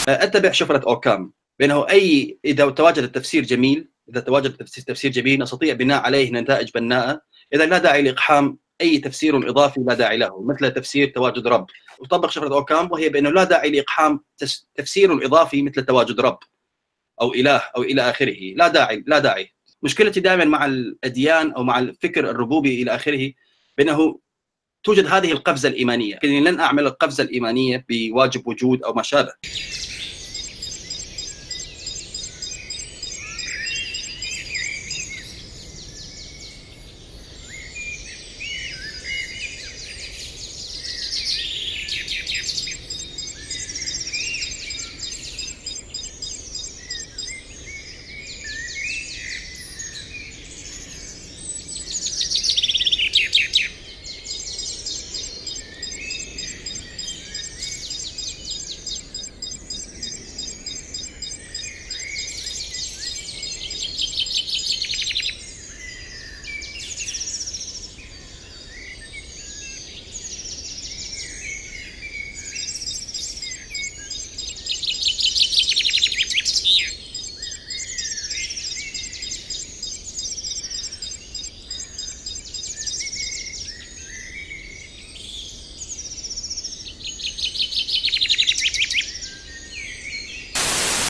اتبع شفرة اوكام بانه اذا تواجد التفسير جميل، اذا تواجد تفسير جميل نستطيع بناء عليه نتائج بناءه، اذا لا داعي لاقحام اي تفسير اضافي، لا داعي له، مثل تفسير تواجد رب. وطبق شفرة اوكام وهي بانه لا داعي لاقحام تفسير اضافي مثل تواجد رب او اله او الى اخره، لا داعي لا داعي. مشكلتي دائما مع الاديان او مع الفكر الربوبي الى اخره بانه توجد هذه القفزه الايمانيه، لكنني لن اعمل القفزه الايمانيه بواجب وجود او ما شابه.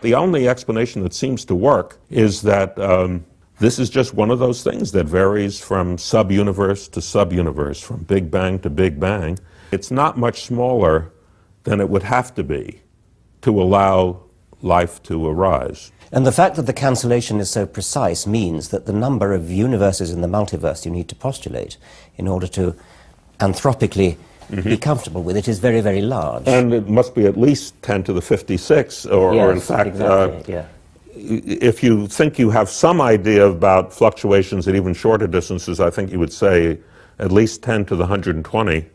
The only explanation that seems to work is that this is just one of those things that varies from sub-universe to sub-universe, from Big Bang to Big Bang. It's not much smaller than it would have to be to allow life to arise. And the fact that the cancellation is so precise means that the number of universes in the multiverse you need to postulate in order to anthropically be comfortable with it is very, very large. And it must be at least 10 to the 56, or in fact, exactly, if you think you have some idea about fluctuations at even shorter distances, I think you would say at least 10 to the 120.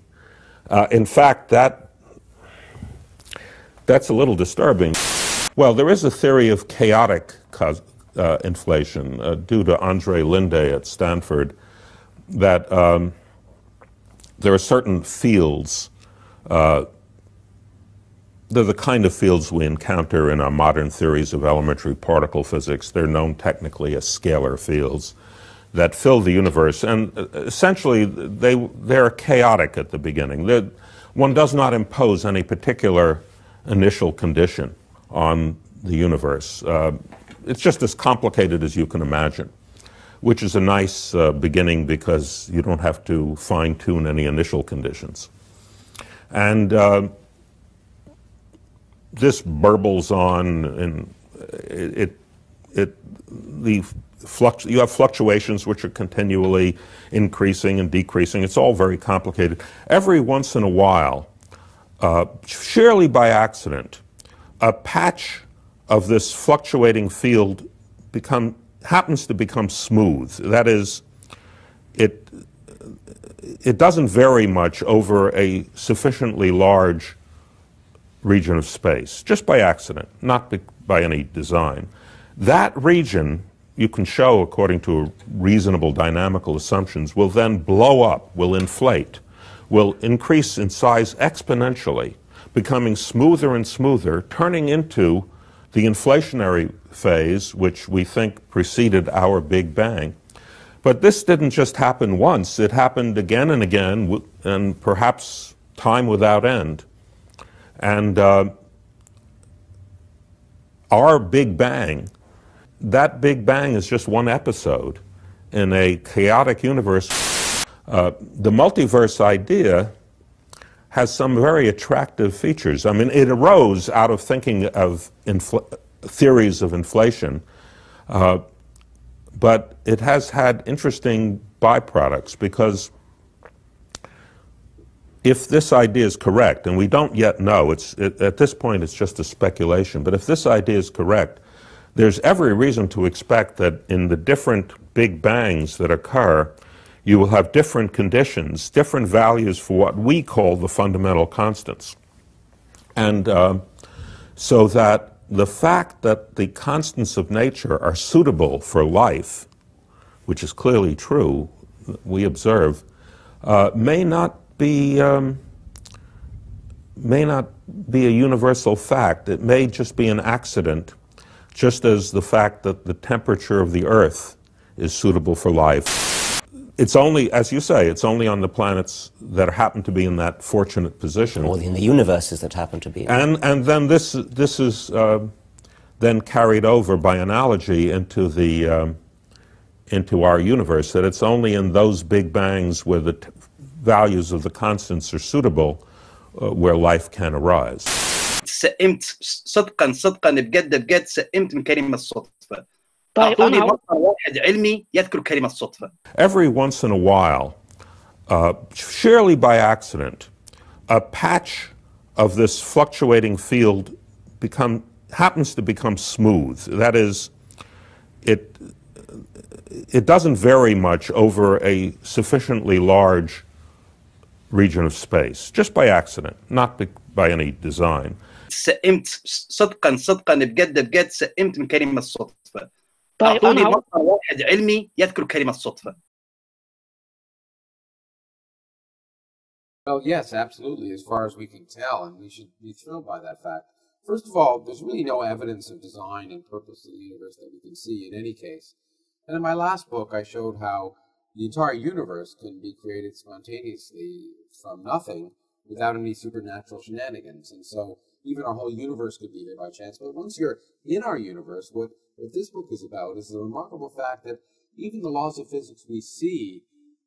In fact, that's a little disturbing. Well, there is a theory of chaotic inflation due to Andre Linde at Stanford, that there are certain fields, they're the kind of fields we encounter in our modern theories of elementary particle physics. They're known technically as scalar fields that fill the universe, and essentially they're chaotic at the beginning. One does not impose any particular initial condition on the universe. It's just as complicated as you can imagine, which is a nice beginning because you don't have to fine-tune any initial conditions. And this burbles on, and you have fluctuations which are continually increasing and decreasing. It's all very complicated. Every once in a while, surely by accident, a patch of this fluctuating field happens to become smooth. That is, it doesn't vary much over a sufficiently large region of space, just by accident, not by any design. That region, you can show according to reasonable dynamical assumptions, will then blow up, will inflate, will increase in size exponentially, becoming smoother and smoother, turning into the inflationary phase, which we think preceded our Big Bang. But this didn't just happen once, it happened again and again, and perhaps time without end. And our Big Bang, that Big Bang is just one episode in a chaotic universe. The multiverse idea has some very attractive features. I mean, it arose out of thinking of theories of inflation, but it has had interesting byproducts, because if this idea is correct, and we don't yet know, at this point it's just a speculation, but if this idea is correct, there's every reason to expect that in the different Big Bangs that occur, you will have different conditions, different values for what we call the fundamental constants. And so that the fact that the constants of nature are suitable for life, which is clearly true, we observe, may not be may not be a universal fact. It may just be an accident, just as the fact that the temperature of the Earth is suitable for life. It's only, as you say, it's only on the planets that happen to be in that fortunate position. Or in the universes that happen to be. And then this is then carried over by analogy into into our universe, that it's only in those big bangs where the values of the constants are suitable where life can arise. سئمت صدقا صدقا بجد بجد سئمت من كلمة الصدفة. طيب أعطوني مقطع واحد علمي يذكر كلمة الصدفة. Every once in a while, surely by accident, a patch of this fluctuating field happens to become smooth. That is, it doesn't vary much over a sufficiently large region of space, just by accident, not by any design. سئمت صدقا صدقا بجد بجد سئمت من كلمة الصدفة. طيب أعطوني مقطع واحد علمي يذكر كلمة الصدفة. Well, yes, absolutely, as far as we can tell, and we should be thrilled by that fact. First of all, there's really no evidence of design and purpose to the universe that we can see in any case. And in my last book, I showed how the entire universe can be created spontaneously from nothing without any supernatural shenanigans. And so even our whole universe could be here by chance. But once you're in our universe, what this book is about is the remarkable fact that even the laws of physics we see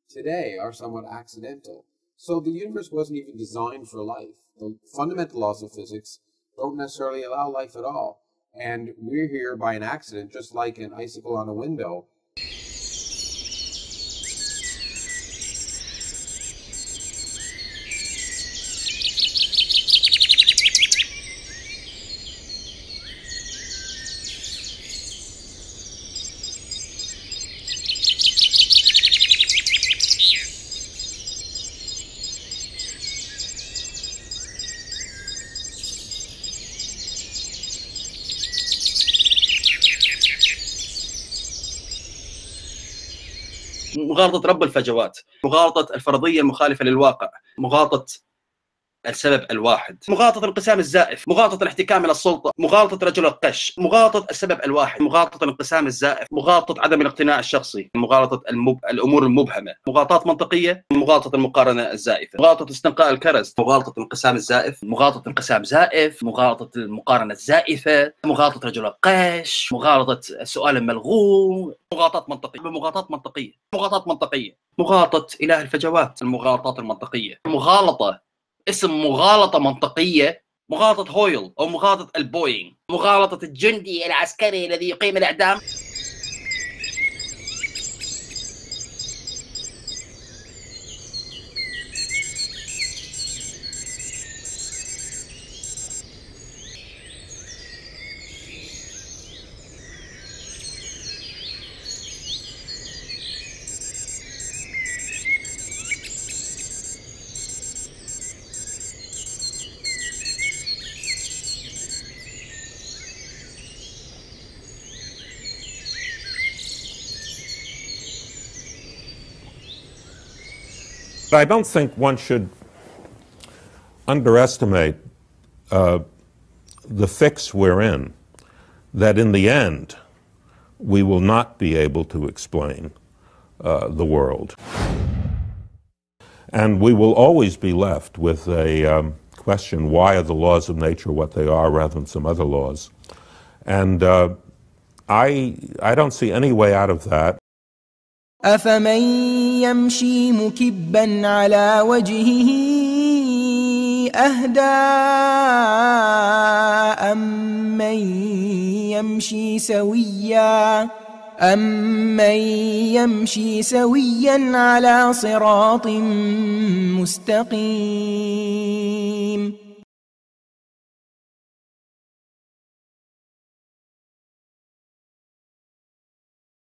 today are somewhat accidental. So the universe wasn't even designed for life. The fundamental laws of physics don't necessarily allow life at all. And we're here by an accident, just like an icicle on a window. مغالطة رب الفجوات، مغالطة الفرضية المخالفة للواقع، مغالطة السبب الواحد، مغالطة الانقسام الزائف، مغالطة الاحتكام إلى السلطة، مغالطة رجل القش، مغالطة السبب الواحد، مغالطة الانقسام الزائف، مغالطة عدم الاقتناع الشخصي، مغالطة الأمور المبهمة، مغالطات منطقية، مغالطة المقارنة الزائفة، مغالطة استنقاء الكرز، مغالطة الانقسام الزائف، مغالطة انقسام زائف، مغالطة المقارنة الزائفة، مغالطة رجل القش، مغالطة السؤال الملغوم، مغالطات منطقية، مغالطات منطقية، مغالطات منطقية، مغالطة إله الفجوات، المغالطات المنطقية، مغالطة اسم مغالطة منطقية، مغالطة هويل أو مغالطة البوينغ، مغالطة الجندي العسكري الذي يقيم الإعدام. I don't think one should underestimate the fix we're in, that in the end we will not be able to explain the world. And we will always be left with a question, why are the laws of nature what they are rather than some other laws? And I don't see any way out of that. أفمن يمشي مكبا على وجهه أهدى أمن يمشي سويا على صراط مستقيم.